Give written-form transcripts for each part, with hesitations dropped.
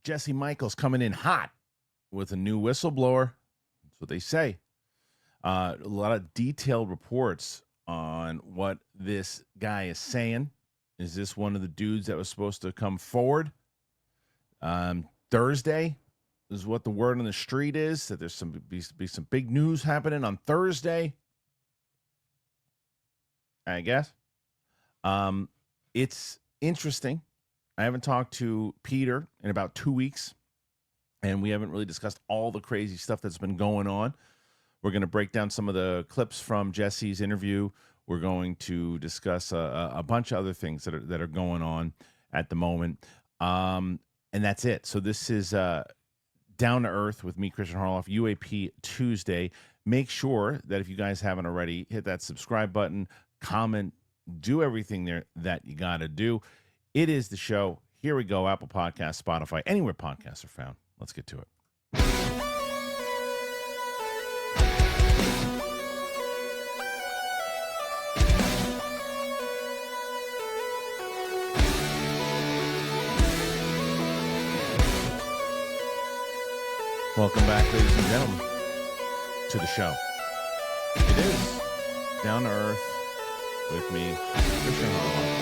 Jesse Michels coming in hot with a new whistleblower. That's what they say. A lot of detailed reports on what this guy is saying. Is this one of the dudes that was supposed to come forward? Thursday is what the word on the street is, that there's some big news happening on Thursday, I guess. It's interesting. I haven't talked to Peter in about 2 weeks, and we haven't really discussed all the crazy stuff that's been going on. We're going to break down some of the clips from Jesse's interview. We're going to discuss a bunch of other things that are going on at the moment, and that's it. So this is Down to Earth with me, Kristian Harloff, UAP Tuesday. Make sure that if you guys haven't already, hit that subscribe button, comment, do everything there that you got to do. It is the show. Here we go. Apple Podcasts, Spotify, anywhere podcasts are found. Let's get to it. Welcome back, ladies and gentlemen, to the show. It is Down to Earth with me, Kristian Harloff.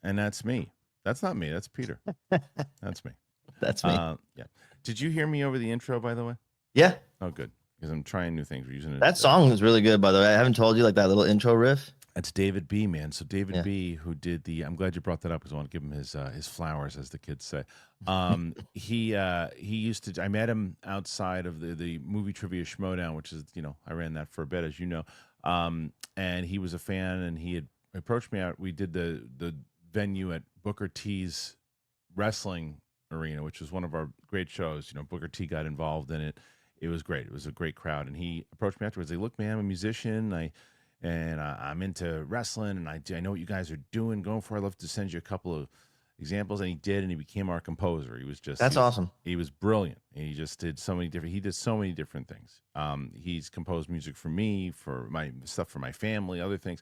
And that's me. That's not me. That's Peter. That's me. That's me. Yeah. Did you hear me over the intro, by the way? Yeah. Oh, good. Because I'm trying new things. We're using it. That song is really good, by the way. I haven't told you, like, that little intro riff. That's David B, man. So David B, who did the, I'm glad you brought that up because I want to give him his flowers, as the kids say. He used to, I met him outside of the movie trivia Schmodown, which is, I ran that for a bit, as you know. And he was a fan, and he had approached me out. We did the venue at Booker T's wrestling arena, which was one of our great shows. Booker T got involved in it. It was great. It was a great crowd. And he approached me afterwards. He's like, look, man, I'm a musician. I'm into wrestling, and I know what you guys are doing, going for. I'd love to send you a couple of examples. And he did, and he became our composer. That's awesome. He was brilliant. And he just did so many different things. He's composed music for me, for my stuff, for my family, other things.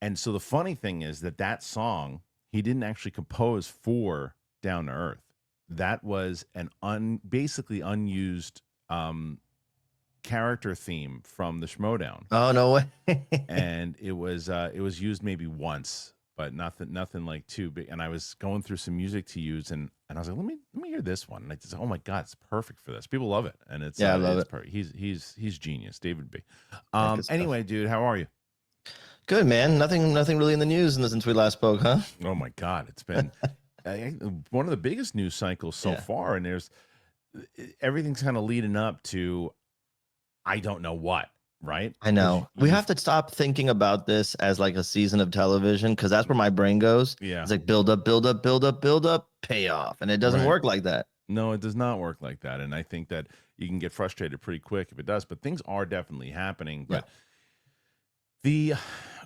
And so the funny thing is that song, he didn't actually compose for Down to Earth. That was an basically unused character theme from the Schmodown. Oh, no way. And it was used maybe once, but nothing like too big. And I was going through some music to use, and I was like, let me hear this one. And I just, oh my God, it's perfect for this. People love it, and it's I love it. Perfect. He's genius, David B. Anyway, dude, how are you? Good, man. Nothing really in the news since we last spoke, huh? Oh my God, it's been one of the biggest news cycles so far, and everything's kind of leading up to I don't know what, right? I know. We have to stop thinking about this as like a season of television, because that's where my brain goes. Yeah. It's like build up, build up, build up, build up, payoff. And it doesn't work like that. No, it does not work like that. And I think that you can get frustrated pretty quick if it does, but things are definitely happening. But the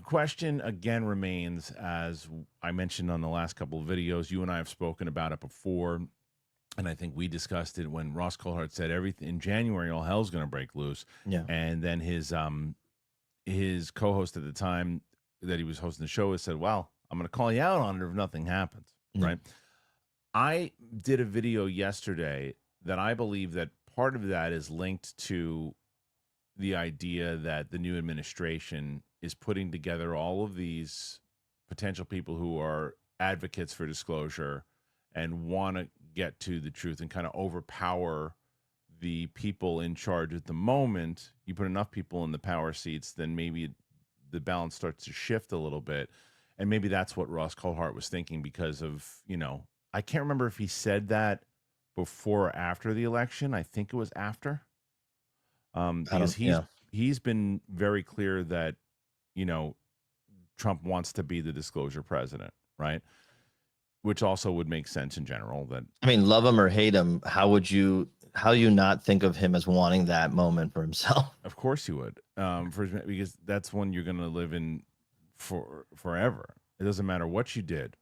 question again remains, as I mentioned on the last couple of videos, you and I have spoken about it before. And I think we discussed it when Ross Coulthart said everything in January, all hell's going to break loose. Yeah. And then his co-host at the time that he was hosting the show said, well, I'm going to call you out on it if nothing happens. Mm-hmm. Right. I did a video yesterday that I believe that part of that is linked to the idea that the new administration is putting together all of these potential people who are advocates for disclosure and want to get to the truth and kind of overpower the people in charge at the moment. You put enough people in the power seats, then maybe the balance starts to shift a little bit. And maybe that's what Ross Coulthart was thinking because of, I can't remember if he said that before or after the election. I think it was after. Because he's been very clear that, Trump wants to be the disclosure president, right? Which also would make sense in general. That, I mean, love him or hate him, how you not think of him as wanting that moment for himself? Of course you would, because that's one you're going to live in forever. It doesn't matter what you did.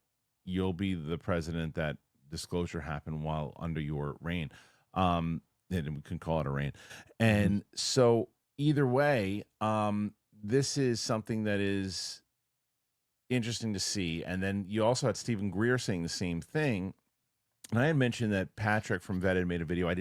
You'll be the president that disclosure happened while under your reign. And we can call it a reign. And so either way, this is something that is interesting to see. And then you also had Stephen Greer saying the same thing. And I had mentioned that Patrick from Vetted made a video. I've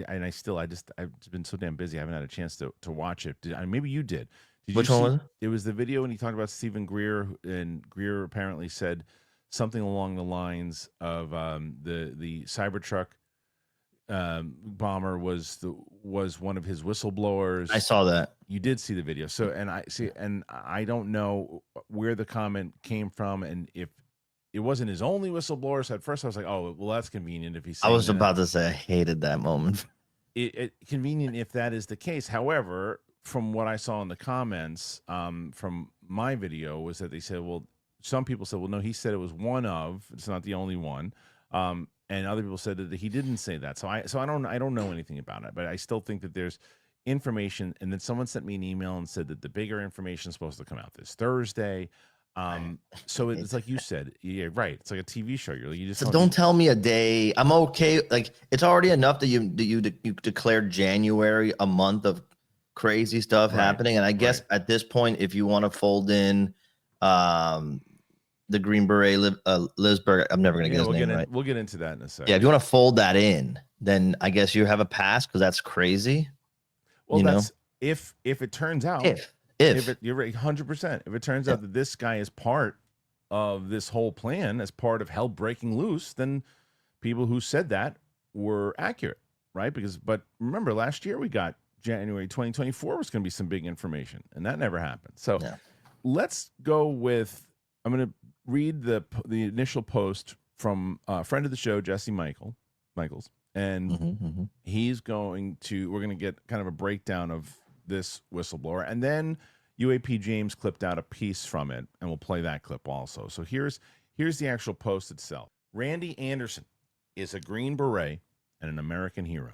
been so damn busy. I haven't had a chance to watch it. Maybe you did. Which one was it? It was the video when he talked about Stephen Greer, and Greer apparently said something along the lines of the Cybertruck bomber was one of his whistleblowers. I saw that. You did see the video. So, and I don't know where the comment came from, and if it wasn't his only whistleblower. So at first I was like, oh, well, that's convenient if he's. I was about to say I hated that moment. Convenient if that is the case. However, from what I saw in the comments from my video was that they said, well, some people said, well, no, he said it was one of. It's not the only one. And other people said that he didn't say that. So I don't know anything about it, but I still think that there's information. And then someone sent me an email and said that the bigger information is supposed to come out this Thursday. So it's like you said, yeah, right. It's like a TV show. You just don't tell me a day. I'm okay. Like, it's already enough that you declared January a month of crazy stuff happening. And I guess at this point, if you want to fold in the Green Beret Lisberg, I'm never gonna get his name right. We'll get into that in a second. Yeah, if you want to fold that in, then I guess you have a pass because that's crazy. Well, that's if it turns out if you're right, 100%. If it turns out that this guy is part of this whole plan, as part of hell breaking loose, then people who said that were accurate, right? But remember, last year we got January 2024 was going to be some big information, and that never happened. So let's go with. I'm going to read the initial post from a friend of the show, Jesse Michels, and we're going to get kind of a breakdown of this whistleblower, and then UAP James clipped out a piece from it, and we'll play that clip also. So here's the actual post itself. Randy Anderson is a Green Beret and an American hero.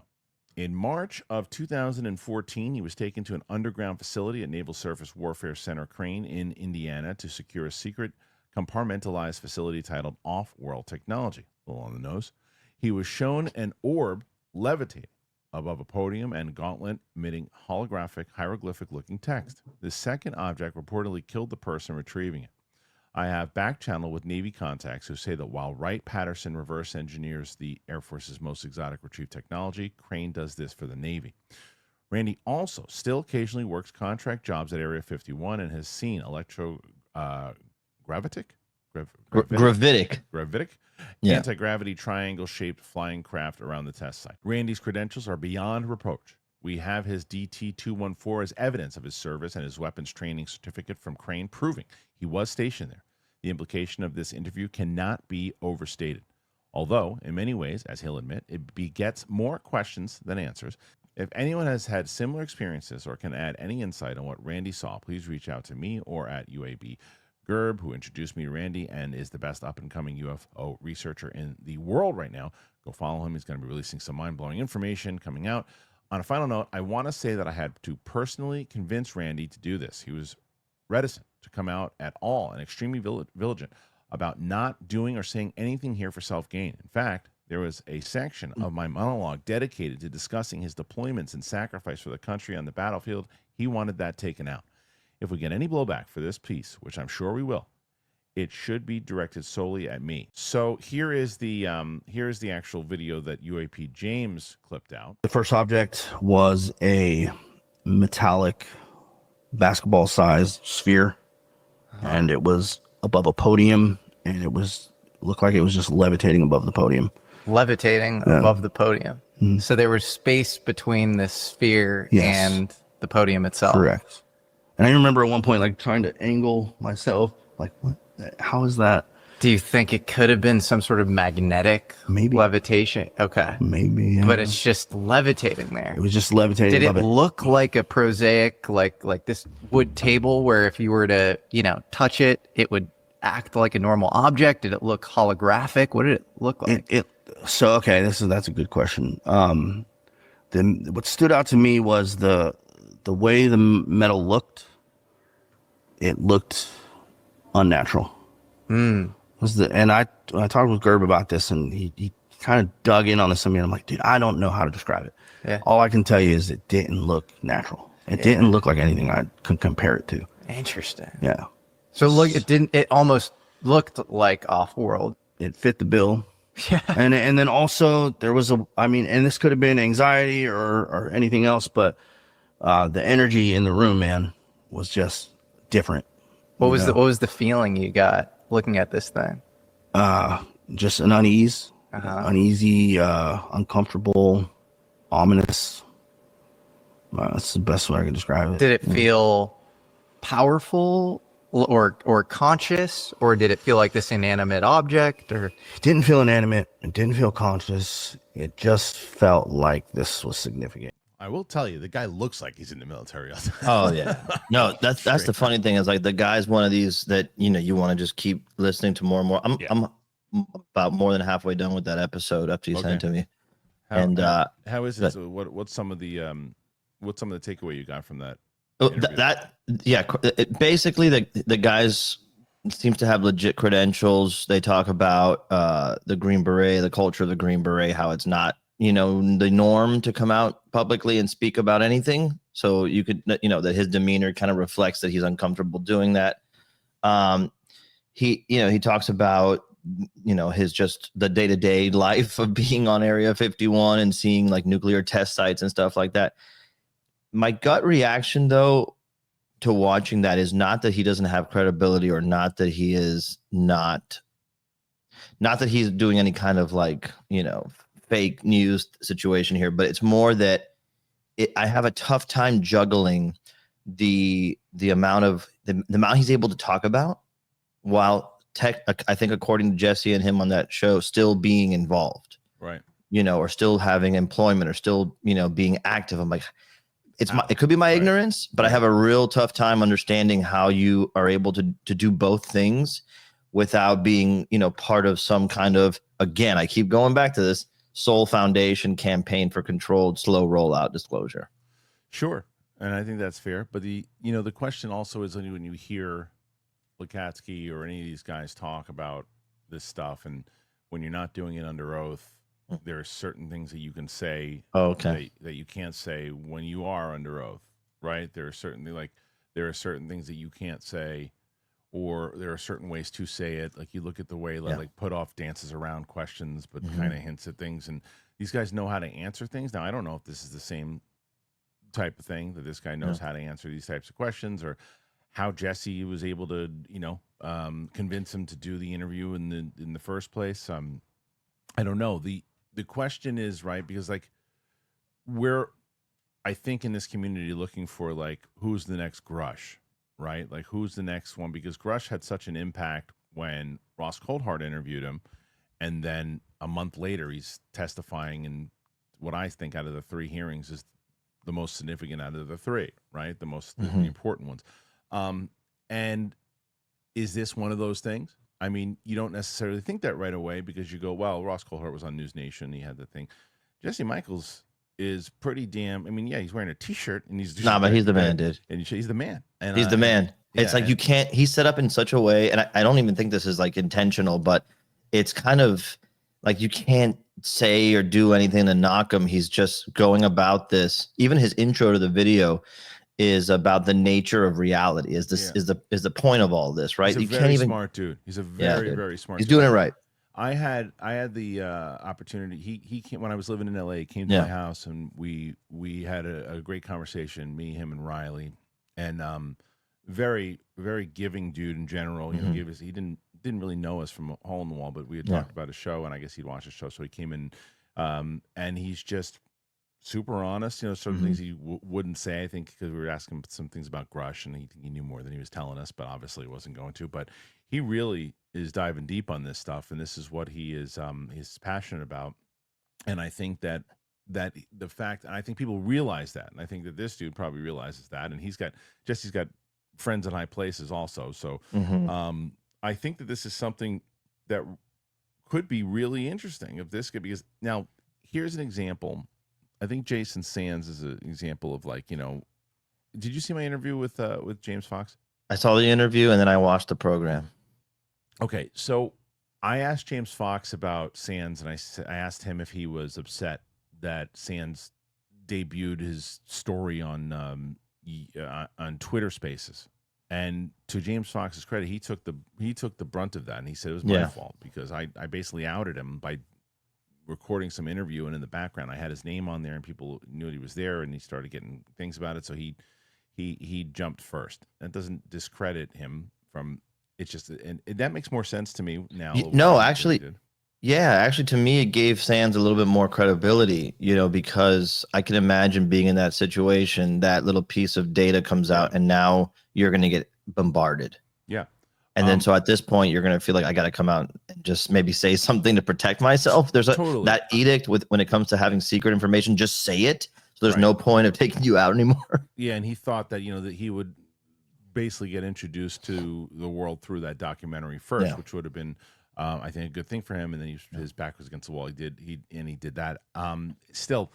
In March of 2014, he was taken to an underground facility at Naval Surface Warfare Center Crane in Indiana to secure a secret compartmentalized facility titled Off-World Technology. A little on the nose. He was shown an orb levitating above a podium and gauntlet emitting holographic, hieroglyphic-looking text. The second object reportedly killed the person retrieving it. I have back-channeled with Navy contacts who say that while Wright-Patterson reverse engineers the Air Force's most exotic retrieve technology, Crane does this for the Navy. Randy also still occasionally works contract jobs at Area 51 and has seen gravitic anti-gravity triangle-shaped flying craft around the test site. Randy's credentials are beyond reproach. We have his DT-214 as evidence of his service and his weapons training certificate from Crane proving he was stationed there. The implication of this interview cannot be overstated. Although, in many ways, as he'll admit, it begets more questions than answers. If anyone has had similar experiences or can add any insight on what Randy saw, please reach out to me or at UAB Gerb, who introduced me to Randy and is the best up-and-coming UFO researcher in the world right now. Go follow him. He's going to be releasing some mind-blowing information coming out. On a final note, I want to say that I had to personally convince Randy to do this. He was reticent to come out at all and extremely vigilant about not doing or saying anything here for self-gain. In fact, there was a section of my monologue dedicated to discussing his deployments and sacrifice for the country on the battlefield. He wanted that taken out. If we get any blowback for this piece, which I'm sure we will, it should be directed solely at me. So here is the actual video that UAP James clipped out. The first object was a metallic basketball-sized sphere, and it was above a podium, and looked like it was just levitating above the podium. Levitating above the podium. Mm-hmm. So there was space between the sphere and the podium itself. Correct. And I remember at one point, like, trying to angle myself, like, what? How is that? Do you think it could have been some sort of magnetic levitation? Okay. Maybe, yeah. But it's just levitating there. It was just levitating. Did it look like a prosaic, like this wood table where if you were to, touch it, it would act like a normal object? Did it look holographic? What did it look like? That's a good question. Then what stood out to me was the way the metal looked. It looked unnatural. And I talked with Gerb about this, and he kind of dug in on this. I'm like, dude, I don't know how to describe it. Yeah. All I can tell you is it didn't look natural. It didn't look like anything I could compare it to. Interesting. Yeah. So look, it almost looked like off-world. It fit the bill. Yeah. And then also there was and this could have been anxiety or anything else, but the energy in the room, man, was just different. What you know? what was the feeling you got looking at this thing? Just an unease, Uh-huh. uneasy, uncomfortable, ominous. That's the best way I can describe it. Did it feel powerful or conscious, or did it feel like this inanimate object? Or It didn't feel inanimate. It didn't feel conscious. It just felt like this was significant. I will tell you, the guy looks like he's in the military. Oh yeah. No, that's the funny thing is like the guy's one of these that you want to just keep listening to more and more. I'm about more than halfway done with that episode after you sent it to me. How is it? So what's some of the takeaway you got from that? Basically the guys seems to have legit credentials. They talk about the Green Beret, the culture of the Green Beret, how it's not the norm to come out publicly and speak about anything. So you could that his demeanor kind of reflects that he's uncomfortable doing that. He talks about his just the day-to-day life of being on Area 51 and seeing like nuclear test sites and stuff like that. My gut reaction, though, to watching that is not that he doesn't have credibility or not that he is not that he's doing any kind of like, fake news situation here, but it's more that I have a tough time juggling the amount he's able to talk about while I think according to Jesse and him on that show, still being involved, right? Or still having employment or still, being active. I'm like, it could be my ignorance, but I have a real tough time understanding how you are able to do both things without being, part of some kind of, again, I keep going back to this Soul Foundation campaign for controlled, slow rollout disclosure. Sure. And I think that's fair. But the question also is when you hear Lukatsky or any of these guys talk about this stuff, and when you're not doing it under oath, there are certain things that you can say that you can't say when you are under oath, right? There are certain things that you can't say, or there are certain ways to say it. Like you look at the way like put off dances around questions, but kind of hints at things. And these guys know how to answer things. Now, I don't know if this is the same type of thing that this guy knows how to answer these types of questions, or how Jesse was able to, convince him to do the interview in the first place. I don't know. The question is, right, because like we're, I think in this community looking for like who's the next Grush, right? Like who's the next one, because Grush had such an impact when Ross Coldhart interviewed him, and then a month later he's testifying in what I think out of the three hearings is the most significant out of the three, right? The most the important ones. And is this one of those things? I mean, you don't necessarily think that right away because you go, well, Ross Coulthart was on News Nation. He had the thing. Jesse Michels is pretty damn. I mean, yeah, he's wearing a T-shirt and he's but he's the man, dude. And he's the man. And he's the man. It's like you can't. He's set up in such a way, and I don't even think this is like intentional, but it's kind of like you can't say or do anything to knock him. He's just going about this. Even his intro to the video is about the nature of reality. Is the point of all this, right? He's a very smart dude. He's a very smart. He's doing it right. I had the opportunity. He came when I was living in LA. He came to my house and we had a great conversation. Me, him, and Riley, and very giving dude in general. You know, he didn't really know us from a hole in the wall, but we had talked about a show, and I guess he'd watched a show, so he came in, and he's just super honest. You know, certain things he wouldn't say, I think, because we were asking him some things about Grush, and he knew more than he was telling us, but obviously he wasn't going to. But he really is diving deep on this stuff, and this is what he is he's passionate about. And I think that the fact, and I think people realize that, and I think that this dude probably realizes that, and Jesse's got friends in high places also. So I think that this is something that could be really interesting if this could, because now here's an example. I think Jason Sands is an example of, like, you know, did you see my interview with James Fox? I saw the interview and then I watched the program. Okay, so I asked James Fox about Sands, and I asked him if he was upset that Sands debuted his story on Twitter Spaces, And to James Fox's credit, he took the brunt of that, and he said it was my fault because I basically outed him by recording some interview, and in the background I had his name on there, and people knew he was there, and he started getting things about it. So he jumped first. That doesn't discredit him from. It's just, and that makes more sense to me now. No, actually, to me, it gave Sands a little bit more credibility, because I can imagine being in that situation, that little piece of data comes out and now you're going to get bombarded. Yeah. And then, so at this point, you're going to feel like I got to come out and just maybe say something to protect myself. There's that edict when it comes to having secret information, just say it. So there's no point of taking you out anymore. Yeah. And he thought that, that he would basically get introduced to the world through that documentary first, which would have been, I think, a good thing for him. And then his back was against the wall. He did that. Still,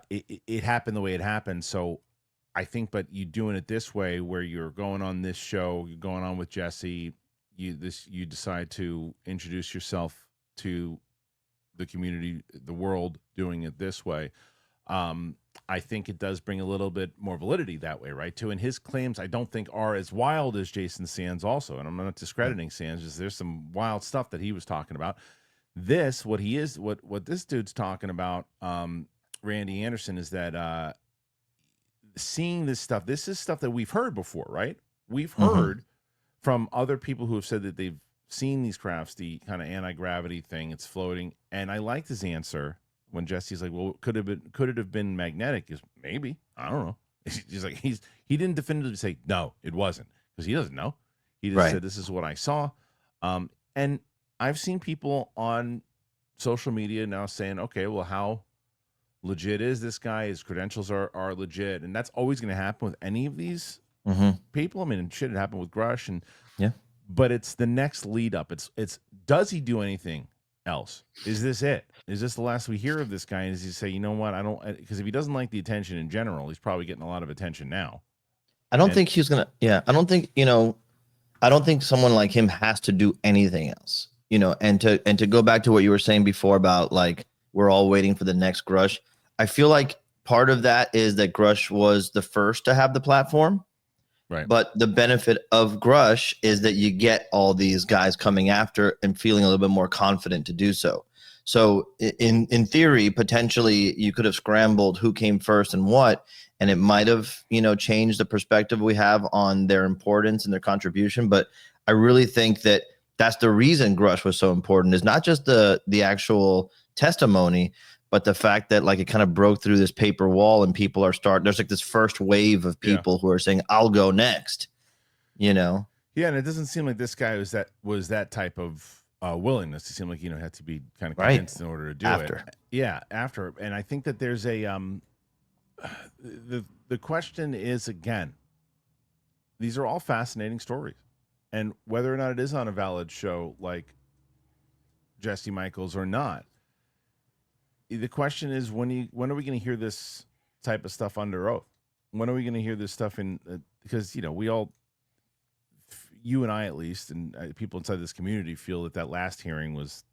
it happened the way it happened. So I think, but you doing it this way, where you're going on this show, you're going on with Jesse, you decide to introduce yourself to the community, the world, doing it this way. I think it does bring a little bit more validity that way, right? Too. And his claims, I don't think, are as wild as Jason Sands also. And I'm not discrediting Sands, just there's some wild stuff that he was talking about. What this dude's talking about, Randy Anderson, is that seeing this is stuff that we've heard before, right? We've heard from other people who have said that they've seen these crafts, the kind of anti-gravity thing, it's floating. And I liked his answer when Jesse's like, well, could it have been magnetic? Is maybe, I don't know. He's like, he didn't definitively say, no, it wasn't, because he doesn't know. He just said, this is what I saw. And I've seen people on social media now saying, okay, well, how legit is this guy? His credentials are legit. And that's always going to happen with any of these people. I mean, shit, it happened with Grush. But it's the next lead up. It's does he do anything else? Is this it? Is this the last we hear of this guy? And does he say, you know what, I don't, because if he doesn't like the attention in general, he's probably getting a lot of attention now. I don't think he's gonna. Yeah, I don't think I don't think someone like him has to do anything else. And to go back to what you were saying before about like we're all waiting for the next Grush. I feel like part of that is that Grush was the first to have the platform. Right. But the benefit of Grush is that you get all these guys coming after and feeling a little bit more confident to do so. So in theory, potentially you could have scrambled who came first and what, and it might have, changed the perspective we have on their importance and their contribution. But I really think that that's the reason Grush was so important, is not just the actual testimony, but the fact that like it kind of broke through this paper wall and people are there's like this first wave of people who are saying, I'll go next, Yeah. And it doesn't seem like this guy was that type of willingness. It seemed like, had to be kind of convinced in order to do it. Yeah. After. And I think that there's the question is, again, these are all fascinating stories, and whether or not it is on a valid show like Jesse Michels or not, the question is when are we going to hear this type of stuff under oath? When are we going to hear this stuff because we all, you and I at least, and people inside this community feel that last hearing was.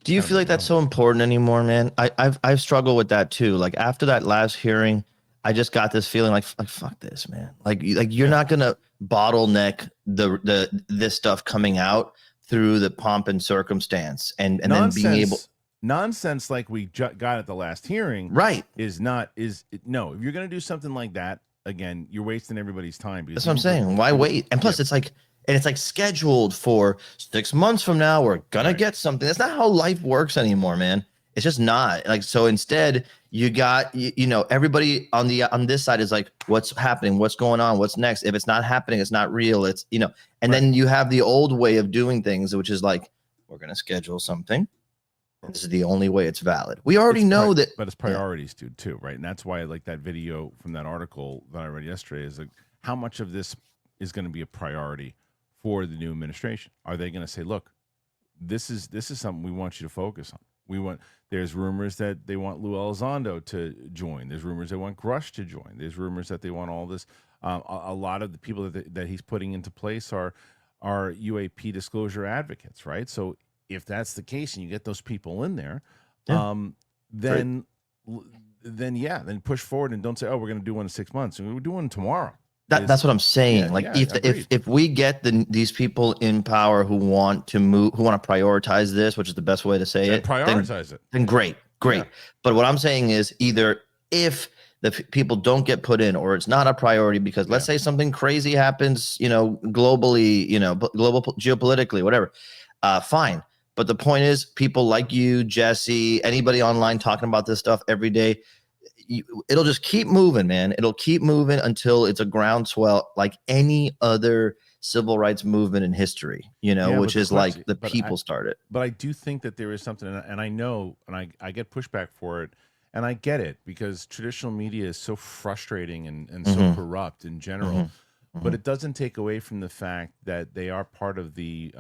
Do you feel like that's so important anymore, man? I've struggled with that too. Like after that last hearing, I just got this feeling like fuck this, man. Like you're not gonna bottleneck this stuff coming out through the pomp and circumstance and then being able. Nonsense like we got at the last hearing, right? No, if you're gonna do something like that again, you're wasting everybody's time. That's what I'm saying. Why wait? And plus, it's like scheduled for 6 months from now. We're gonna get something. That's not how life works anymore, man. It's just not. Like, so instead, you got everybody on this side is like, what's happening? What's going on? What's next? If it's not happening, it's not real. It's and then you have the old way of doing things, which is like, we're gonna schedule something. This is the only way it's valid. We already know that, but it's priorities, dude, too, right? And that's why I like that video from that article that I read yesterday. Is like, how much of this is going to be a priority for the new administration? Are they going to say, look, this is something we want you to focus on? There's rumors that they want Lou Elizondo to join. There's rumors they want Grush to join. There's rumors that they want all this. A lot of the people that he's putting into place are UAP disclosure advocates, right? So if that's the case and you get those people in there, then push forward and don't say, oh, we're going to do one in 6 months. We're doing one tomorrow. That's what I'm saying. Yeah, Like yeah, agreed. if we get these people in power who want to move, who want to prioritize this, which is the best way to say Then it, prioritize it. then great. Yeah. But what I'm saying is either if the people don't get put in, or it's not a priority because let's say something crazy happens, globally, global geopolitically, whatever, fine. But the point is, people like you, Jesse, anybody online talking about this stuff every day, it'll just keep moving, man. It'll keep moving until it's a groundswell like any other civil rights movement in history, which is like the people started. But I do think that there is something, and I know, and I get pushback for it, and I get it, because traditional media is so frustrating and so corrupt in general. But it doesn't take away from the fact that they are part of the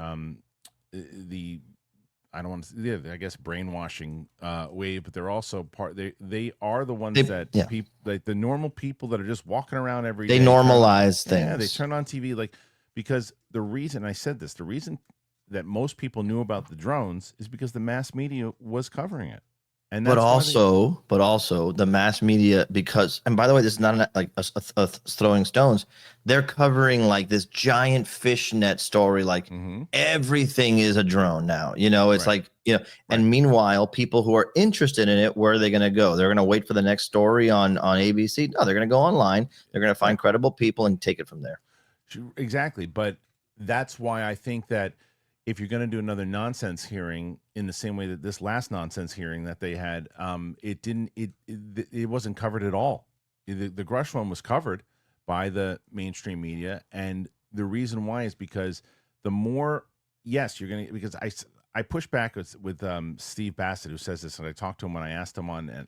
I don't want to, yeah, I guess brainwashing wave, but they're also part. They are the ones people, like the normal people that are just walking around every day. They normalize things. Yeah, they turn on TV, like, because the reason I said this, the reason that most people knew about the drones is because the mass media was covering it. And that's but also the mass media, because, and by the way, this is not like a throwing stones. They're covering like this giant fishnet story, like everything is a drone now. It's like, and meanwhile, people who are interested in it, where are they going to go? They're going to wait for the next story on ABC. No, they're going to go online. They're going to find credible people and take it from there. Exactly. But that's why I think that if you're going to do another nonsense hearing in the same way that this last nonsense hearing that they had, it wasn't covered at all. The Grush one was covered by the mainstream media, and the reason why is because the more, yes, you're going to, because I push back with Steve Bassett, who says this, and I talked to him when I asked him on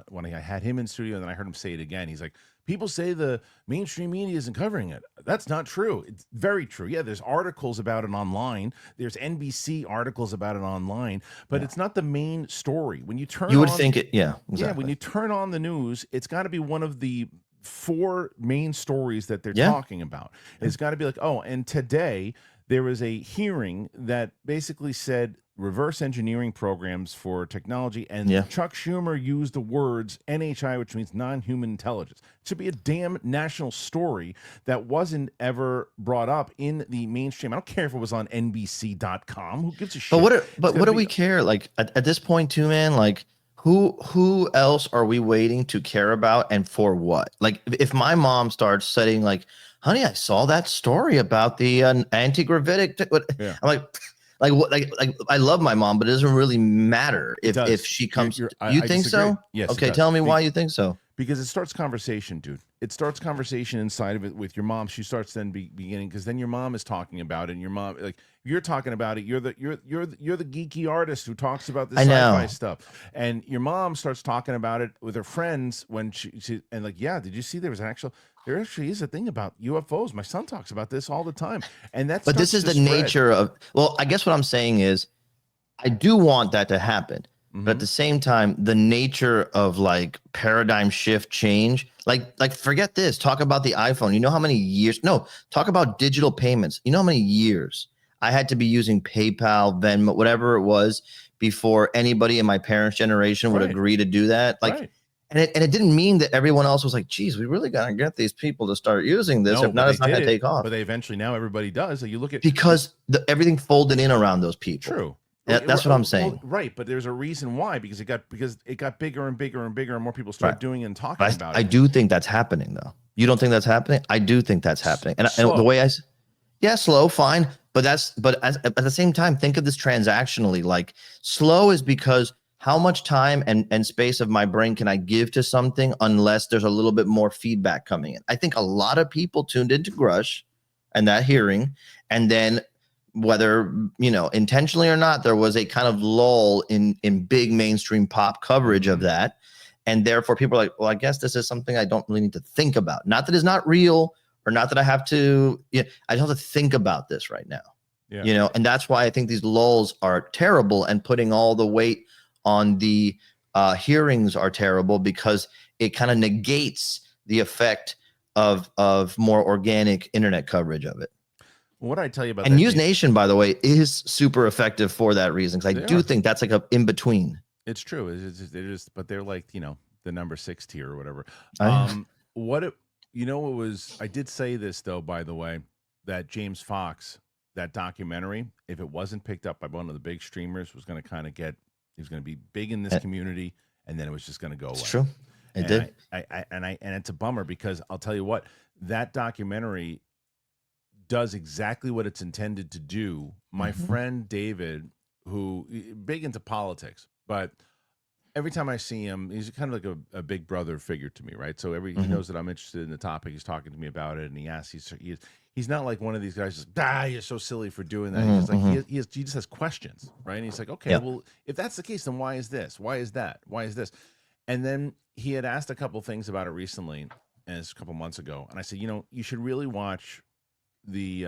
when I had him in studio, and then I heard him say it again. He's like, people say the mainstream media isn't covering it. That's not true. It's very true. Yeah, there's articles about it online. There's NBC articles about it online, but it's not the main story. When you turn, you would think it, exactly. Yeah, when you turn on the news, it's got to be one of the 4 main stories that they're talking about. It's got to be like, oh, and today there was a hearing that basically said reverse engineering programs for technology, and Chuck Schumer used the words NHI, which means non-human intelligence. It should be a damn national story that wasn't ever brought up in the mainstream. I don't care if it was on NBC.com. Who gives a shit? But what do we care? Like at this point too, man, like who else are we waiting to care about, and for what? Like if my mom starts saying like, honey, I saw that story about the anti-gravitic. I'm like what? Like I love my mom, but it doesn't really matter if she comes. You think so? Yes. Okay, tell me why you think so. Because it starts conversation, dude. It starts conversation inside of it with your mom. She starts then beginning, because then your mom is talking about it, and your mom, like, you're talking about it. You're the geeky artist who talks about this sci-fi stuff, and your mom starts talking about it with her friends when she and like, yeah, did you see there actually is a thing about UFOs. My son talks about this all the time, and that's. But this is the nature of. Well, I guess what I'm saying is, I do want that to happen. But at the same time, the nature of like paradigm shift change, like forget this. Talk about the iPhone. You know how many years? No, talk about digital payments. You know how many years I had to be using PayPal, Venmo, whatever it was, before anybody in my parents' generation would agree to do that. Like, and it didn't mean that everyone else was like, geez, we really got to get these people to start using this. If not, it's not going to take off. But they eventually, now everybody does. So you look at, because everything folded in around those people. True. That's what I'm saying. Well, right, but there's a reason why, because it got bigger and bigger and bigger, and more people started doing and talking about it. I do think that's happening, though. You don't think that's happening? I do think that's happening. And the way slow, fine, but at the same time, think of this transactionally. Like, slow is because how much time and space of my brain can I give to something unless there's a little bit more feedback coming in? I think a lot of people tuned into Grush and that hearing, and then, whether intentionally or not, there was a kind of lull in big mainstream pop coverage of that, and therefore people are like, well, I guess this is something I don't really need to think about. Not that it's not real, or not that I have to. I don't have to think about this right now. Yeah. And that's why I think these lulls are terrible, and putting all the weight on the hearings are terrible, because it kind of negates the effect of more organic internet coverage of it. What I tell you about and News Nation, by the way, is super effective for that reason, because I do think that's like a in between. It's true. But they're like, the number 6 tier or whatever. what was, I did say this though, by the way, that James Fox, that documentary, if it wasn't picked up by one of the big streamers, was going to kind of he was going to be big in this community, and then it was just going to go away. It's true. It did. And it's a bummer, because I'll tell you what, that documentary does exactly what it's intended to do. My friend David, who big into politics, but every time I see him, he's kind of like a big brother figure to me, right? So he knows that I'm interested in the topic. He's talking to me about it, and he asks. He's not like one of these guys just you're so silly for doing that. He's just like he just has questions, right? And he's like, okay, well, if that's the case, then why is this? Why is that? Why is this? And then he had asked a couple things about it recently, and it's a couple months ago, and I said, you should really watch the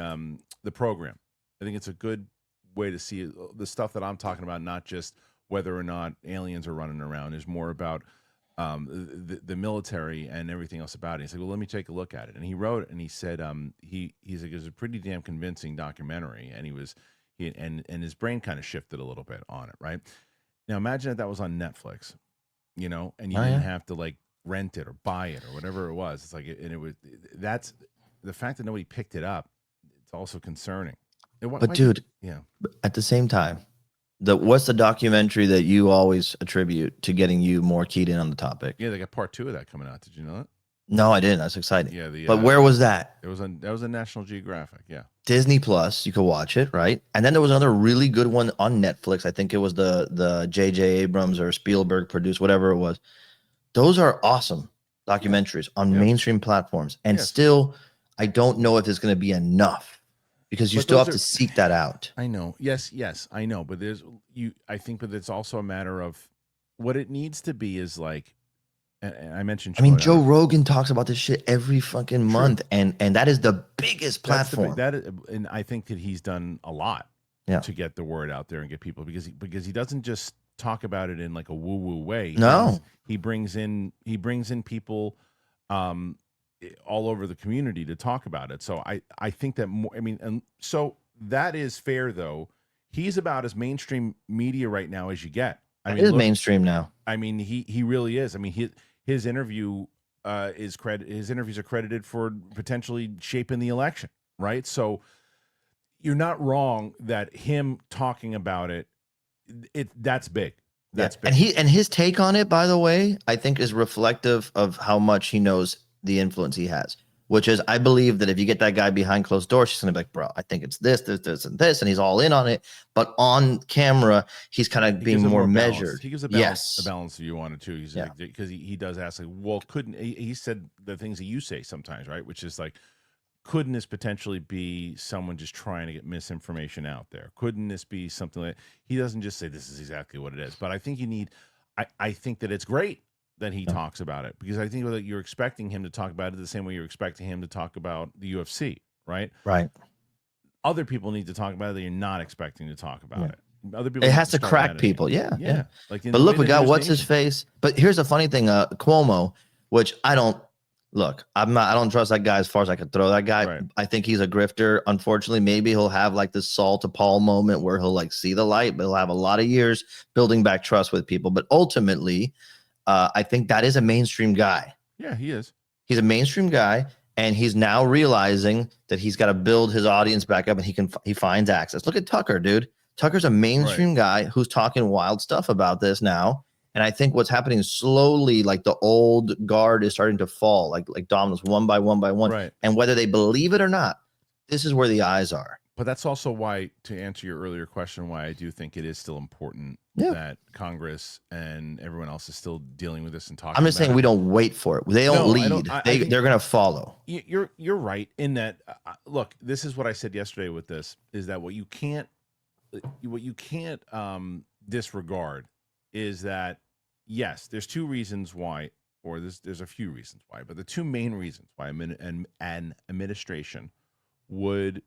program. I think it's a good way to see the stuff that I'm talking about, not just whether or not aliens are running around. Is more about the military and everything else about it. He's like, well, let me take a look at it. And he wrote it, and he said he's like, it was a pretty damn convincing documentary, and and his brain kind of shifted a little bit on it, right? Now imagine if that was on Netflix, and you didn't have to like rent it or buy it or whatever it was. It's like, that's the fact that nobody picked it up. It's also concerning. But dude, at the same time, what's the documentary that you always attribute to getting you more keyed in on the topic? Yeah, they got part 2 of that coming out. Did you know that? No, I didn't. That's exciting. Yeah, but where was that? That was on National Geographic. Yeah, Disney Plus. You could watch it, right? And then there was another really good one on Netflix. I think it was the J.J. Abrams or Spielberg produced, whatever it was. Those are awesome documentaries on mainstream platforms, and still, I don't know if it's going to be enough. Because you still have to seek that out. I know. Yes, I know. But I think that it's also a matter of what it needs to be is like, and I mentioned. Joe Rogan talks about this shit every fucking month, and that is the biggest platform. And I think that he's done a lot to get the word out there and get people, because he doesn't just talk about it in like a woo woo way. No, he brings in people. All over the community to talk about it. So I think that more, and so that is fair though. He's about as mainstream media right now as you get. It is mainstream now. He really is. His interview his interviews are credited for potentially shaping the election, right? So you're not wrong that him talking about that's big. That's big. And his take on it, by the way, I think is reflective of how much he knows the influence he has, which is, I believe that if you get that guy behind closed doors, she's gonna be like, bro, I think it's this, and this, and he's all in on it. But on camera, he's kind of being more measured. He gives a balance if you wanted to. He's like, because he does ask, like, well, couldn't he said the things that you say sometimes, right? Which is like, couldn't this potentially be someone just trying to get misinformation out there? Couldn't this be something like, he doesn't just say this is exactly what it is. But I think I think that it's great that he talks about it, because I think that you're expecting him to talk about it the same way you're expecting him to talk about the UFC, right? Right. Other people need to talk about it that you're not expecting to talk about it. Other people, it has to crack people. Yeah. Like, but look, we got what's his face. But here's the funny thing, Cuomo, which I don't trust that guy as far as I could throw that guy. Right. I think he's a grifter. Unfortunately, maybe he'll have like this Saul to Paul moment where he'll like see the light, but he'll have a lot of years building back trust with people. But ultimately, I think that is a mainstream guy. Yeah, he is. He's a mainstream guy, and he's now realizing that he's got to build his audience back up, and he finds access. Look at Tucker, dude. Tucker's a mainstream guy who's talking wild stuff about this now. And I think what's happening slowly, like the old guard is starting to fall, like dominoes, one by one by one. Right. And whether they believe it or not, this is where the eyes are. But that's also why, to answer your earlier question, why I do think it is still important that Congress and everyone else is still dealing with this and talking. I'm just saying we don't wait for it. They don't lead. They're going to follow. You're right in that. Look, this is what I said yesterday with this, is that what you can't disregard is that, yes, there's two reasons why, or there's a few reasons why, but the two main reasons why an administration would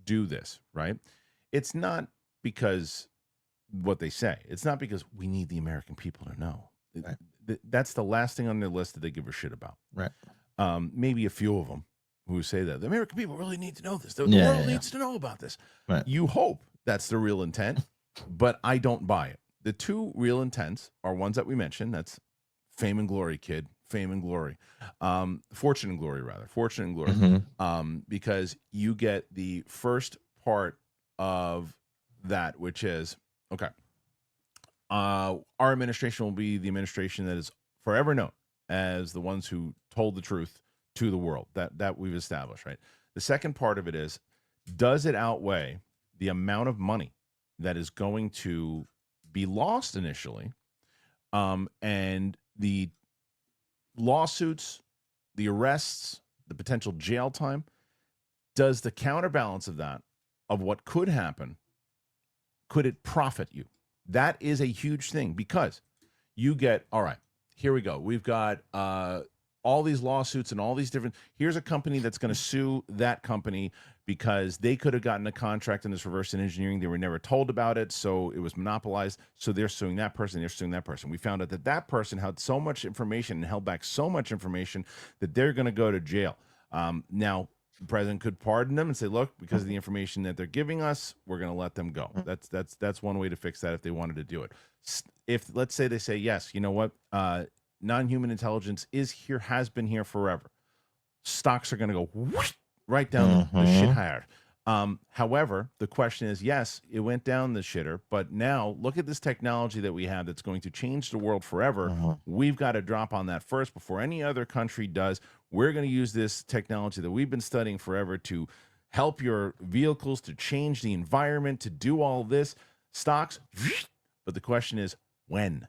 do this, right? It's not because what they say. It's not because we need the American people to know. Right. That's the last thing on their list that they give a shit about. Right. Maybe a few of them who say that the American people really need to know this. The world needs to know about this. Right. You hope that's the real intent, but I don't buy it. The two real intents are ones that we mentioned. That's Fame and Glory Kid fame and glory, fortune and glory, rather, fortune and glory, because you get the first part of that, which is, okay, our administration will be the administration that is forever known as the ones who told the truth to the world, that we've established, right? The second part of it is, does it outweigh the amount of money that is going to be lost initially, and the lawsuits, the arrests, the potential jail time? Does the counterbalance of that, of what could happen, could it profit you? That is a huge thing, because you get, all right, here we go. We've got all these lawsuits and all these different, here's a company that's going to sue that company because they could have gotten a contract in this reverse engineering. They were never told about it, so it was monopolized. So they're suing that person, they're suing that person. We found out that that person had so much information and held back so much information that they're going to go to jail. Now, the president could pardon them and say, look, because of the information that they're giving us, we're going to let them go. That's one way to fix that if they wanted to do it. If, let's say they say, yes, you know what, non-human intelligence is here, has been here forever, stocks are going to go whoosh, right down the shit higher. However, the question is, yes, it went down the shitter, but now look at this technology that we have that's going to change the world forever. We've got to drop on that first before any other country does. We're going to use this technology that we've been studying forever to help your vehicles, to change the environment, to do all this. Stocks, but the question is, when?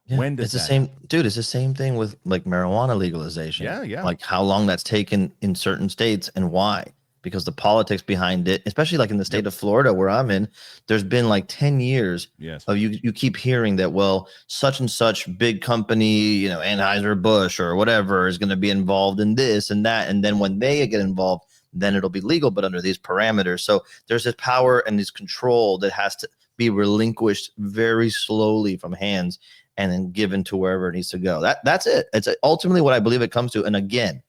Yeah, When does it's the that same, dude? It's the same thing with like marijuana legalization. Yeah. Like how long that's taken in certain states and why? Because the politics behind it, especially like in the state of Florida where I'm in, there's been like 10 years of you keep hearing that, well, such and such big company, you know, Anheuser-Busch or whatever is going to be involved in this and that. And then when they get involved, then it'll be legal, but under these parameters. So there's this power and this control that has to be relinquished very slowly from hands and then given to wherever it needs to go. That's it. It's ultimately what I believe it comes to. And again,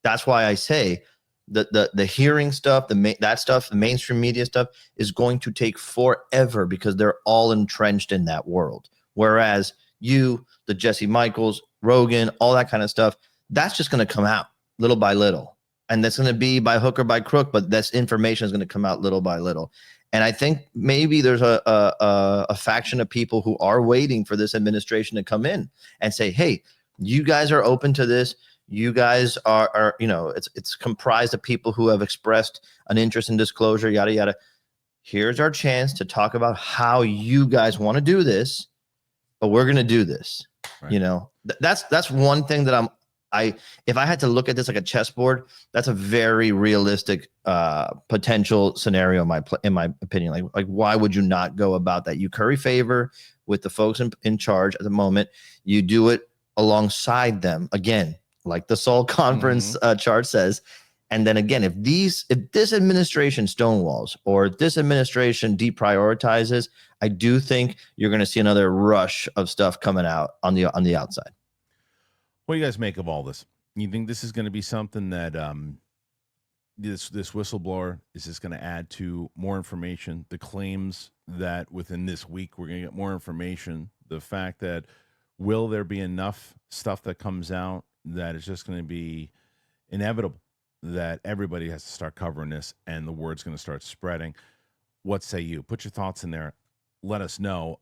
that's why I say the hearing stuff, that stuff, the mainstream media stuff is going to take forever because they're all entrenched in that world. Whereas you, the Jesse Michels, Rogan, all that kind of stuff, that's just going to come out little by little. And that's going to be by hook or by crook, but this information is going to come out little by little. And I think maybe there's a faction of people who are waiting for this administration to come in and say, hey, you guys are open to this. You guys are, you know, it's comprised of people who have expressed an interest in disclosure, yada, yada. Here's our chance to talk about how you guys want to do this, but we're going to do this. Right. You know, that's one thing that if I had to look at this like a chessboard, that's a very realistic potential scenario in my opinion. Like why would you not go about that? You curry favor with the folks in charge at the moment. You do it alongside them, again, like the Seoul Conference chart says. And then again, if this administration stonewalls or this administration deprioritizes, I do think you're going to see another rush of stuff coming out on the outside. What do you guys make of all this? You think this is going to be something that this whistleblower is just going to add to more information? The claims that within this week we're going to get more information. The fact that will there be enough stuff that comes out that it's just going to be inevitable that everybody has to start covering this and the word's going to start spreading? What say you? Put your thoughts in there. Let us know.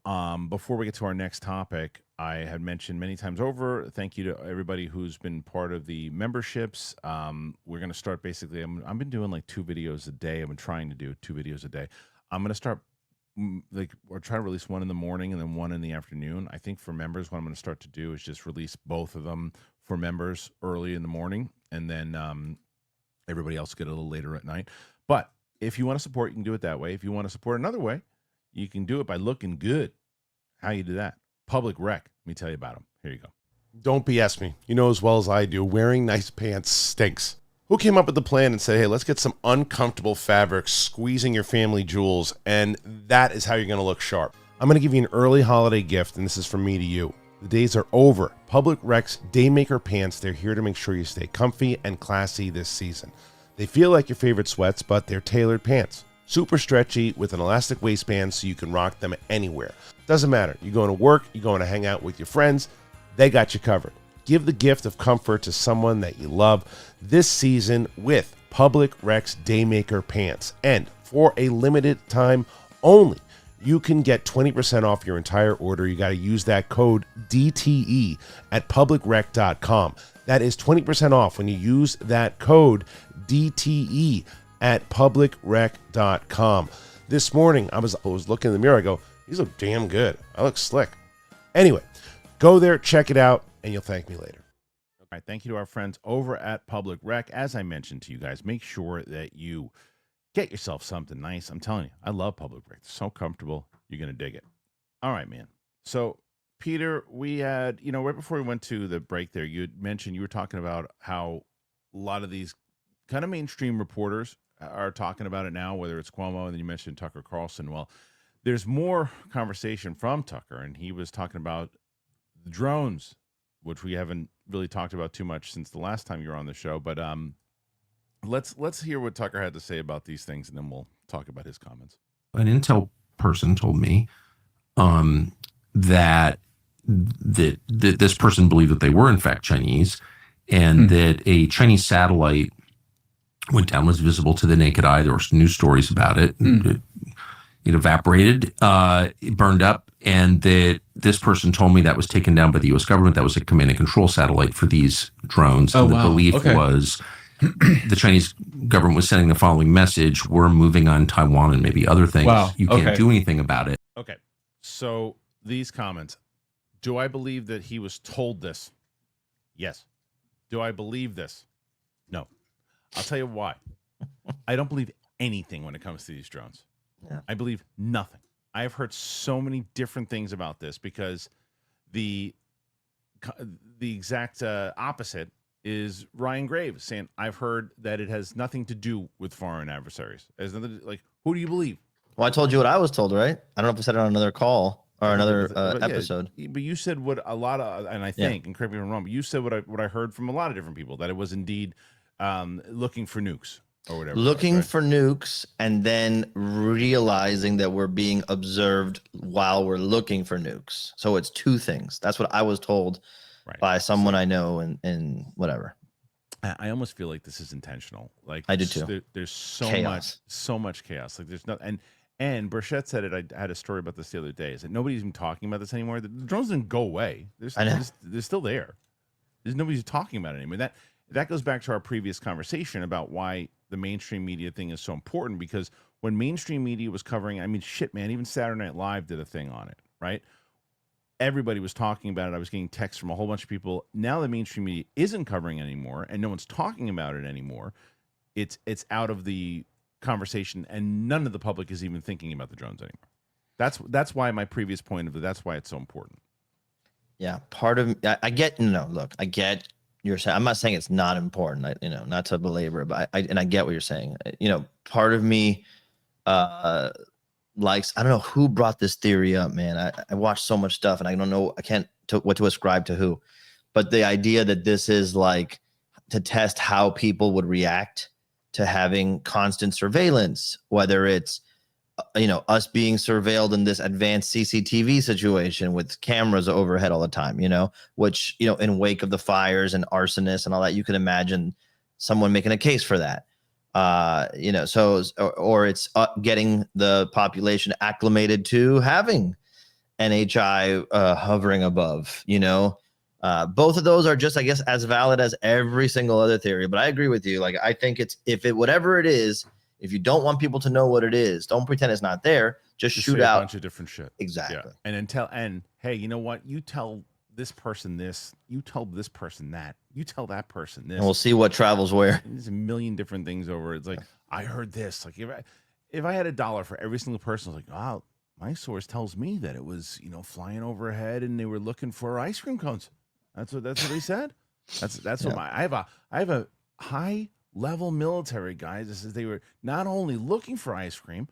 Before we get to our next topic, I had mentioned many times over, thank you to everybody who's been part of the memberships. We're going to start basically, I've been doing like 2 videos a day. I've been trying to do 2 videos a day. I'm going to start, we're trying to release one in the morning and then one in the afternoon. I think for members, what I'm going to start to do is just release both of them for members early in the morning, and then everybody else get a little later at night. But if you want to support, you can do it that way. If you want to support another way, you can do it by looking good. How you do that? Public Rec. Let me tell you about them. Here you go. Don't BS me. You know as well as I do, wearing nice pants stinks. Who came up with the plan and said, hey, let's get some uncomfortable fabrics, squeezing your family jewels, and that is how you're going to look sharp. I'm going to give you an early holiday gift, and this is from me to you. The days are over. Public Rec's Daymaker pants, they're here to make sure you stay comfy and classy this season. They feel like your favorite sweats, but they're tailored pants. Super stretchy with an elastic waistband so you can rock them anywhere. Doesn't matter. You're going to work, you're going to hang out with your friends, they got you covered. Give the gift of comfort to someone that you love this season with Public Rec's Daymaker pants. And for a limited time only, you can get 20% off your entire order. You got to use that code DTE at publicrec.com. That is 20% off when you use that code DTE at publicrec.com. This morning, I was looking in the mirror. I go, these look damn good. I look slick. Anyway, go there, check it out, and you'll thank me later. All right, thank you to our friends over at Public Rec. As I mentioned to you guys, make sure that you get yourself something nice. I'm telling you, I love Public Rec. It's so comfortable. You're going to dig it. All right, man. So, Peter, we had, right before we went to the break there, you had mentioned you were talking about how a lot of these kind of mainstream reporters are talking about it now, whether it's Cuomo, and then you mentioned Tucker Carlson. Well, there's more conversation from Tucker, and he was talking about the drones, which we haven't really talked about too much since the last time you were on the show. But let's hear what Tucker had to say about these things, and then we'll talk about his comments. An intel person told me that this person believed that they were in fact Chinese, and that a Chinese satellite went down, was visible to the naked eye. There were news stories about it. It evaporated, it burned up, and that this person told me that was taken down by the U.S. government. That was a command and control satellite for these drones. Oh, and the wow. belief Okay. was the Chinese government was sending the following message: we're moving on Taiwan and maybe other things. Wow. You can't Okay. do anything about it. Okay, so these comments. Do I believe that he was told this? Yes. Do I believe this? No. I'll tell you why. I don't believe anything when it comes to these drones. Yeah. I believe nothing. I have heard so many different things about this because the exact opposite is Ryan Graves saying, I've heard that it has nothing to do with foreign adversaries. As nothing, like, who do you believe? Well, I told you what I was told, right? I don't know if I said it on another call or another But yeah, episode. but you said what a lot of, and I think, and correct me if I'm wrong, but you said what I heard from a lot of different people, that it was indeed looking for nukes or whatever. Looking it was, for nukes and then realizing that we're being observed while we're looking for nukes. So it's two things. That's what I was told right? by someone I know and whatever. I almost feel like this is intentional. Like I do too. There's so Chaos. much chaos. Like there's no, and Burchett said it. I had a story about this the other day. Is that nobody's even talking about this anymore? The drones didn't go away. I know. They're still there. There's nobody's talking about it anymore. That goes back to our previous conversation about why the mainstream media thing is so important, because when mainstream media was covering, I mean, shit, man, even Saturday Night Live did a thing on it, right? Everybody was talking about it. I was getting texts from a whole bunch of people. Now the mainstream media isn't covering it anymore, and no one's talking about it anymore. It's out of the conversation, and none of the public is even thinking about the drones anymore. That's why my previous point of it. That's why it's so important. Yeah, part of I get look, I get you're saying. I'm not saying it's not important. Not to belabor it, but I get what you're saying. Part of me likes. I don't know who brought this theory up, man. I watched so much stuff, and I don't know. I can't what to ascribe to who, but the idea that this is like to test how people would react to having constant surveillance, whether it's us being surveilled in this advanced CCTV situation with cameras overhead all the time, which, in wake of the fires and arsonists and all that, you can imagine someone making a case for that. Or it's getting the population acclimated to having NHI hovering above, both of those are just, I guess, as valid as every single other theory. But I agree with you. Like, I think whatever it is, if you don't want people to know what it is, don't pretend it's not there. Just shoot say out a bunch of different shit. Exactly. Yeah. And hey, you know what? You tell this person this. You tell this person that. You tell that person this. And we'll see what travels where. And there's a million different things over. It's like, I heard this. Like if I had $1 for every single person, I was like, oh, my source tells me that it was flying overhead and they were looking for ice cream cones. That's what they said. That's what I have a high level military guys. This is, they were not only looking for ice cream,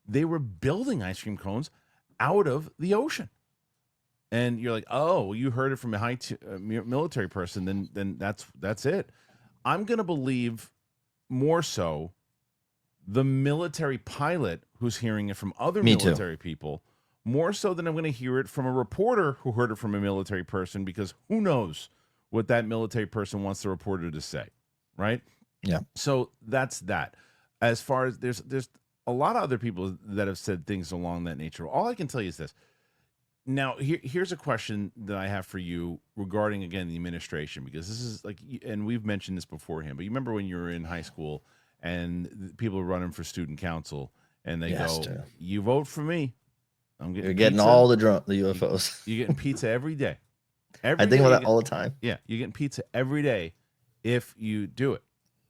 they were building ice cream cones out of the ocean. And you're like, oh, you heard it from a high military person, then that's it. I'm gonna believe more so the military pilot who's hearing it from other military people, more so than I'm gonna hear it from a reporter who heard it from a military person, because who knows what that military person wants the reporter to say, right? Yeah. So that's that. As far as there's a lot of other people that have said things along that nature. All I can tell you is this. Now, here's a question that I have for you regarding, again, the administration, because this is like, and we've mentioned this beforehand, but you remember when you were in high school and people were running for student council and they go, you vote for me. You're getting all the UFOs. You're getting pizza every day. I think about that all the time. Yeah, you're getting pizza every day if you do it.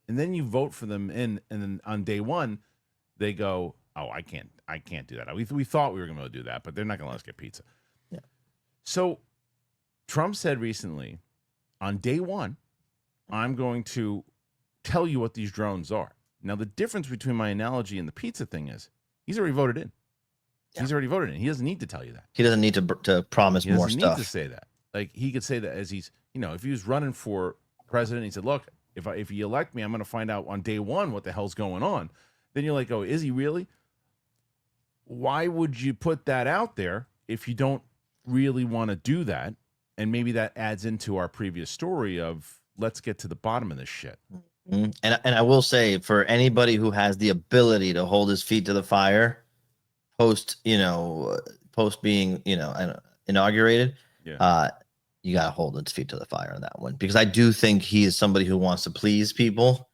And then you vote for them and then on day one, they go, oh, I can't do that. We thought we were going to do that, but they're not going to let us get pizza. Yeah. So Trump said recently, on day one, I'm going to tell you what these drones are. Now, the difference between my analogy and the pizza thing is he's already voted in. Yeah. He's already voted in. He doesn't need to tell you that. He doesn't need to promise more stuff. He doesn't need to say that. Like, he could say that as he's, if he was running for president, he said, look, if you elect me, I'm going to find out on day one what the hell's going on. Then you're like, oh, is he really? Why would you put that out there if you don't really want to do that? And maybe that adds into our previous story of let's get to the bottom of this shit. Mm-hmm. And I will say, for anybody who has the ability to hold his feet to the fire post being, inaugurated, you got to hold his feet to the fire on that one, because I do think he is somebody who wants to please people,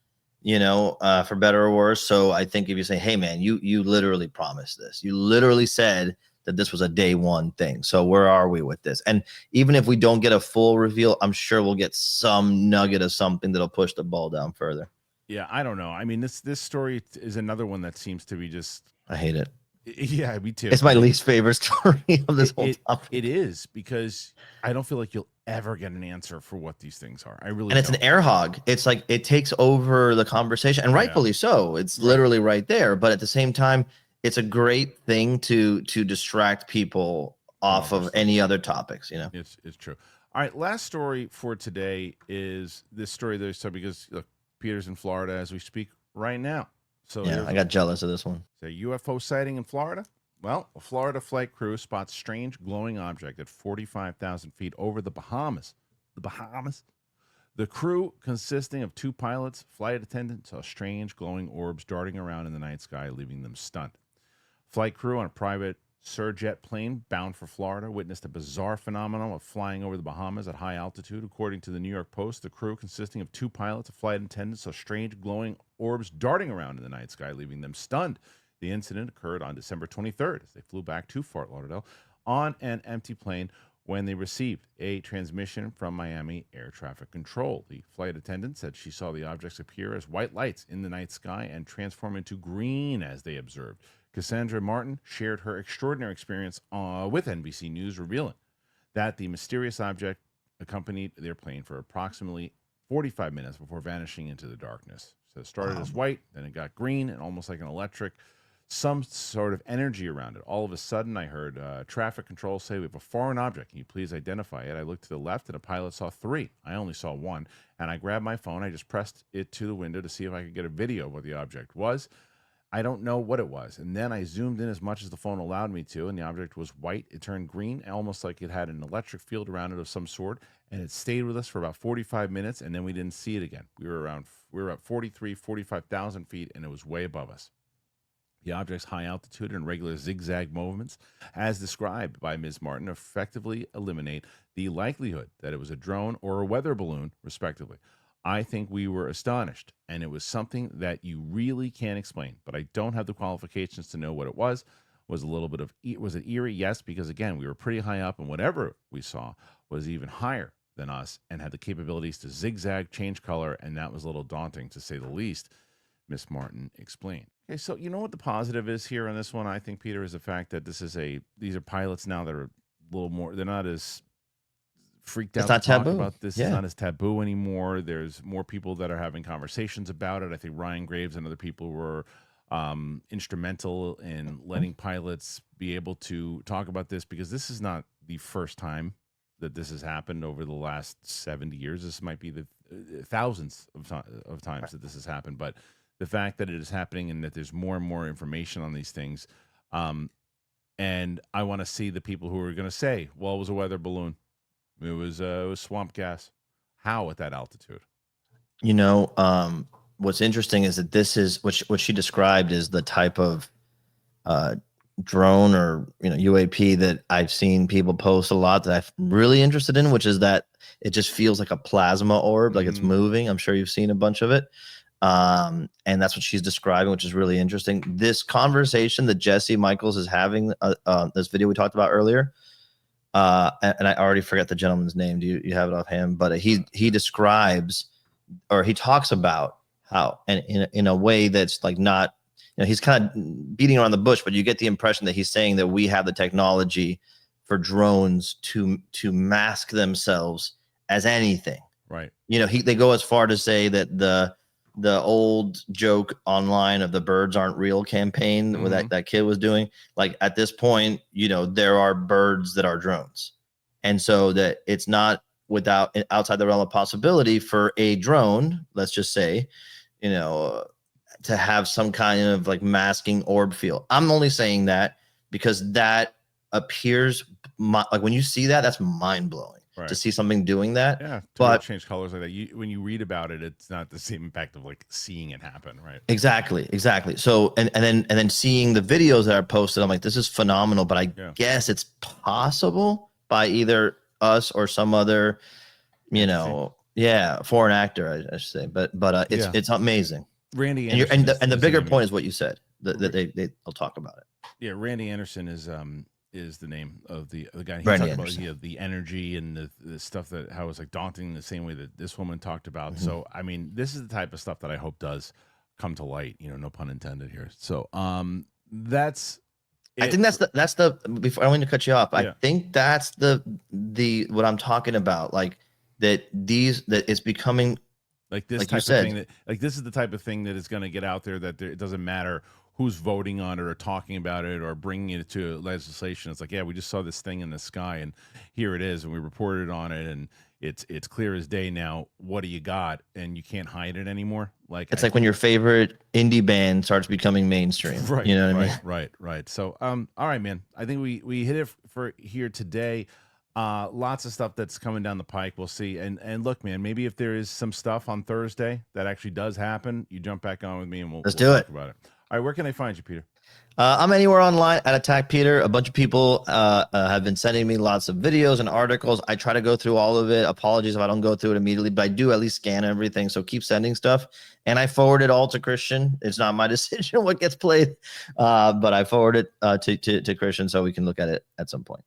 for better or worse. So I think if you say, hey man, you literally promised this, you literally said that this was a day one thing. So where are we with this? And even if we don't get a full reveal, I'm sure we'll get some nugget of something that'll push the ball down further. Yeah, I don't know. I mean, this story is another one that seems to be just, I hate it. Yeah, me too. It's my least favorite story of this whole topic. It is, because I don't feel like you'll ever get an answer for what these things are. I really And it's an air hog. It's like it takes over the conversation, and rightfully so. It's literally right there. But at the same time, it's a great thing to distract people off of any other topics. It's true. All right, last story for today is this story that I saw, because look, Peter's in Florida as we speak right now. So yeah, I got jealous of this one. A UFO sighting in Florida? Well, a Florida flight crew spots strange glowing object at 45,000 feet over the Bahamas. The Bahamas? The crew, consisting of 2 pilots, flight attendants, saw strange glowing orbs darting around in the night sky, leaving them stunned. Flight crew on a private Surjet plane bound for Florida witnessed a bizarre phenomenon of flying over the Bahamas at high altitude. According to the New York Post, the crew, consisting of 2 pilots, a flight attendant, saw strange glowing orbs darting around in the night sky, leaving them stunned. The incident occurred on December 23rd as they flew back to Fort Lauderdale on an empty plane when they received a transmission from Miami Air Traffic Control. The flight attendant said she saw the objects appear as white lights in the night sky and transform into green as they observed. Cassandra Martin shared her extraordinary experience with NBC News, revealing that the mysterious object accompanied their plane for approximately 45 minutes before vanishing into the darkness. So it started as white, then it got green, and almost like an electric, some sort of energy around it. All of a sudden, I heard traffic control say, "We have a foreign object. Can you please identify it?" I looked to the left, and a pilot saw 3. I only saw 1, and I grabbed my phone. I just pressed it to the window to see if I could get a video of what the object was. I don't know what it was. And then I zoomed in as much as the phone allowed me to, and the object was white. It turned green, almost like it had an electric field around it of some sort, and it stayed with us for about 45 minutes, and then we didn't see it again. We were at 45,000 feet, and it was way above us. The object's high altitude and regular zigzag movements, as described by Ms. Martin, effectively eliminate the likelihood that it was a drone or a weather balloon, respectively. I think we were astonished, and it was something that you really can't explain, but I don't have the qualifications to know what it was. Was it eerie? Yes, because again, we were pretty high up, and whatever we saw was even higher than us and had the capabilities to zigzag, change color, and that was a little daunting, to say the least, Miss Martin explained. Okay, so you know what the positive is here on this one, I think, Peter, is the fact that these are pilots now that are a little more, they're not as freaked out to talk about this. It's not as taboo anymore. There's more people that are having conversations about it. I think Ryan Graves and other people were instrumental in letting pilots be able to talk about this, because this is not the first time that this has happened over the last 70 years. This might be the thousands of times that this has happened, but the fact that it is happening and that there's more and more information on these things, and I want to see the people who are going to say, well, it was a weather balloon. It was swamp gas. How at that altitude? You know, what's interesting is that this is what she described is the type of drone or UAP that I've seen people post a lot that I'm really interested in, which is that it just feels like a plasma orb, like it's moving. I'm sure you've seen a bunch of it. And that's what she's describing, which is really interesting. This conversation that Jesse Michels is having, this video we talked about earlier, and I already forget the gentleman's name. Do you have it offhand? But he describes, or he talks about how, and in a way that's like not, he's kind of beating around the bush, but you get the impression that he's saying that we have the technology for drones to mask themselves as anything. Right. They go as far to say that the old joke online of the birds aren't real campaign where that kid was doing, like at this point, there are birds that are drones. And so that it's not outside the realm of possibility for a drone, let's just say, to have some kind of like masking orb feel. I'm only saying that because that appears like when you see that, that's mind blowing. Right. To see something doing that. Yeah, but change colors like that. When you read about it, it's not the same impact of like seeing it happen, right? Exactly. So and then seeing the videos that are posted, I'm like, this is phenomenal. But I guess it's possible by either us or some other, foreign actor, I should say. But it's amazing. Randy Anderson and the bigger point is what you said that they'll talk about it. Yeah, Randy Anderson is the name of the guy. He Randy talked about the energy and the stuff that how it was like daunting the same way that this woman talked about. So I mean, this is the type of stuff that I hope does come to light. No pun intended here. So that's. I think that's the before I want to cut you off. I think that's the what I'm talking about. Like that it's becoming like this type of thing that this is the type of thing that is going to get out there that it doesn't matter who's voting on it or talking about it or bringing it to legislation. It's like, yeah, we just saw this thing in the sky and here it is and we reported on it and it's clear as day now. What do you got? And you can't hide it anymore. Like it's like when your favorite indie band starts becoming mainstream. Right. You know what I mean? Right. So all right, man. I think we hit it for here today. Lots of stuff that's coming down the pike. We'll see. And look, man, maybe if there is some stuff on Thursday that actually does happen, you jump back on with me and we'll do talk about it. All right, where can they find you, Peter? I'm anywhere online at Attack Peter. A bunch of people have been sending me lots of videos and articles. I try to go through all of it. Apologies if I don't go through it immediately, but I do at least scan everything. So keep sending stuff. And I forward it all to Kristian. It's not my decision what gets played, but I forward it to Kristian so we can look at it at some point.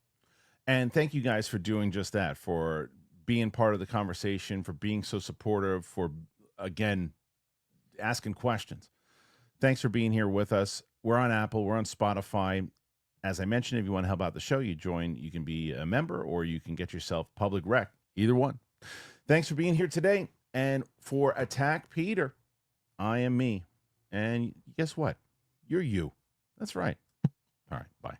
And thank you guys for doing just that, for being part of the conversation, for being so supportive, for, again, asking questions. Thanks for being here with us. We're on Apple. We're on Spotify. As I mentioned, if you want to help out the show, you can be a member or you can get yourself public rec. Either one. Thanks for being here today. And for Attack Peter, I am me. And guess what? You're you. That's right. All right. Bye.